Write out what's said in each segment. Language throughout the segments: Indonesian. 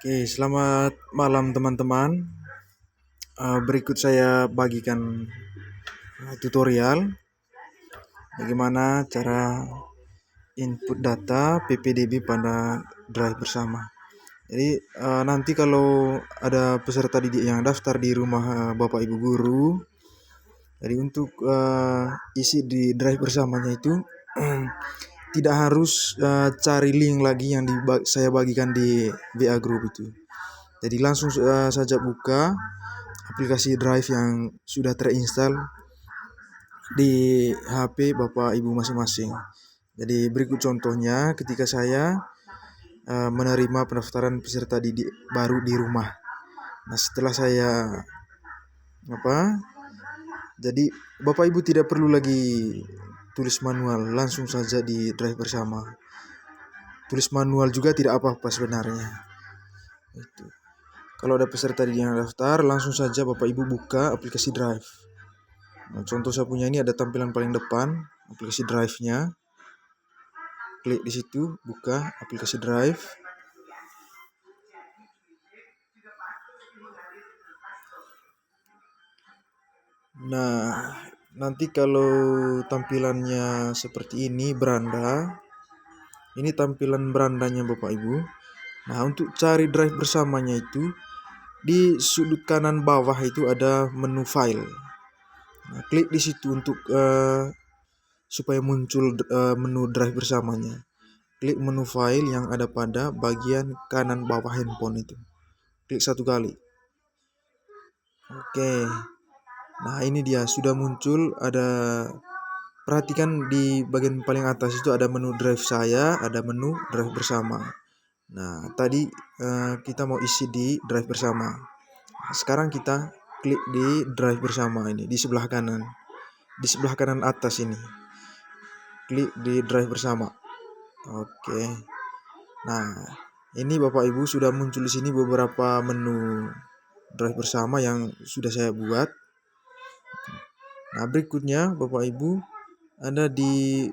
Oke, selamat malam teman-teman. Berikut saya bagikan tutorial bagaimana cara input data PPDB pada drive bersama. Jadi nanti kalau ada peserta didik yang daftar di rumah Bapak Ibu guru, jadi untuk isi di drive bersamanya itu tidak harus cari link lagi yang saya bagikan di WA group itu. Jadi langsung saja buka aplikasi Drive yang sudah terinstall di HP Bapak Ibu masing-masing. Jadi berikut contohnya ketika saya menerima pendaftaran peserta didik baru di rumah. Nah, setelah saya jadi Bapak Ibu tidak perlu lagi tulis manual, langsung saja di Drive bersama. Tulis manual juga tidak apa-apa sebenarnya. Itu. Kalau ada peserta didik yang daftar, langsung saja Bapak Ibu buka aplikasi Drive. Nah, contoh saya punya ini ada tampilan paling depan, aplikasi Drive-nya. Klik di situ, buka aplikasi Drive. Nah, nanti kalau tampilannya seperti ini, beranda. Ini tampilan berandanya Bapak Ibu. Nah, untuk cari Drive bersamanya itu, di sudut kanan bawah itu ada menu file. Nah, klik di situ untuk supaya muncul menu Drive bersamanya. Klik menu file yang ada pada bagian kanan bawah handphone itu. Klik satu kali. Oke. Nah, ini dia sudah muncul. Perhatikan di bagian paling atas itu ada menu Drive saya, ada menu Drive bersama. Nah, tadi kita mau isi di Drive bersama. Nah, sekarang kita klik di Drive bersama ini di sebelah kanan. Di sebelah kanan atas ini. Klik di Drive bersama. Oke. Nah, ini Bapak Ibu sudah muncul di sini beberapa menu Drive bersama yang sudah saya buat. Nah, berikutnya Bapak Ibu ada di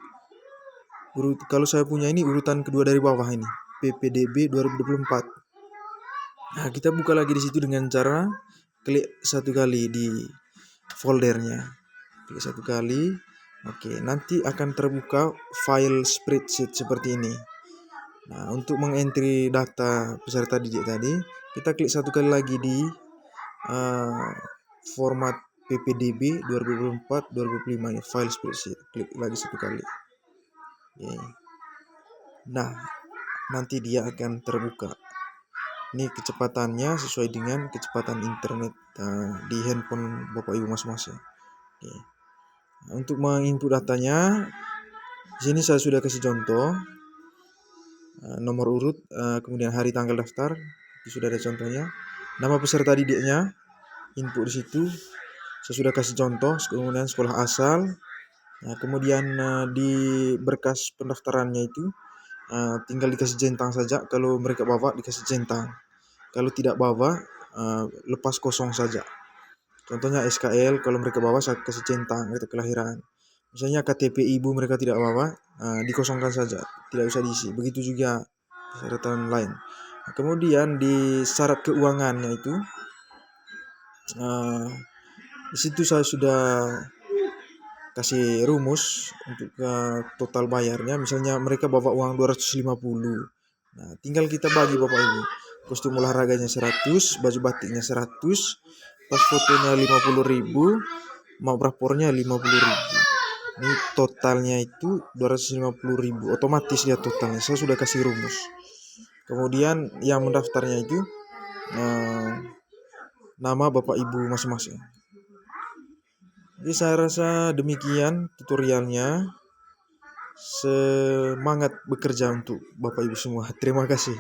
kalau saya punya ini urutan kedua dari bawah ini, PPDB 2024. Nah, kita buka lagi di situ dengan cara klik satu kali di foldernya. Klik satu kali. Oke, nanti akan terbuka file spreadsheet seperti ini. Nah, untuk mengentry data peserta didik tadi, kita klik satu kali lagi di format PPDB 2024-2025 ini, file spreadsheet. Klik lagi satu kali. Oke. Nah, nanti dia akan terbuka. Ini kecepatannya sesuai dengan kecepatan internet di handphone Bapak Ibu masing-masing. Oke. Nah, untuk menginput datanya, di sini saya sudah kasih contoh. Nomor urut, kemudian hari tanggal daftar, itu sudah ada contohnya. Nama peserta didiknya, input di situ. Saya sudah kasih contoh, kemudian sekolah asal. Nah, kemudian di berkas pendaftarannya itu tinggal dikasih centang saja. Kalau mereka bawa dikasih centang. Kalau tidak bawa, lepas kosong saja. Contohnya SKL, kalau mereka bawa saya kasih centang akta kelahiran. Misalnya KTP ibu mereka tidak bawa, dikosongkan saja, tidak usah diisi. Begitu juga persyaratan lain. Nah, kemudian di syarat keuangannya itu, di situ saya sudah kasih rumus untuk total bayarnya. Misalnya mereka bawa uang 250. Nah, tinggal kita bagi Bapak Ibu. Kostum olahraganya 100, baju batiknya 100, pas fotonya 50.000, mau rapornya 50.000. Ini totalnya itu 250.000. Otomatis dia totalnya. Saya sudah kasih rumus. Kemudian yang mendaftarnya itu nama Bapak Ibu masing-masing. Jadi saya rasa demikian tutorialnya. Semangat bekerja untuk Bapak Ibu semua. Terima kasih.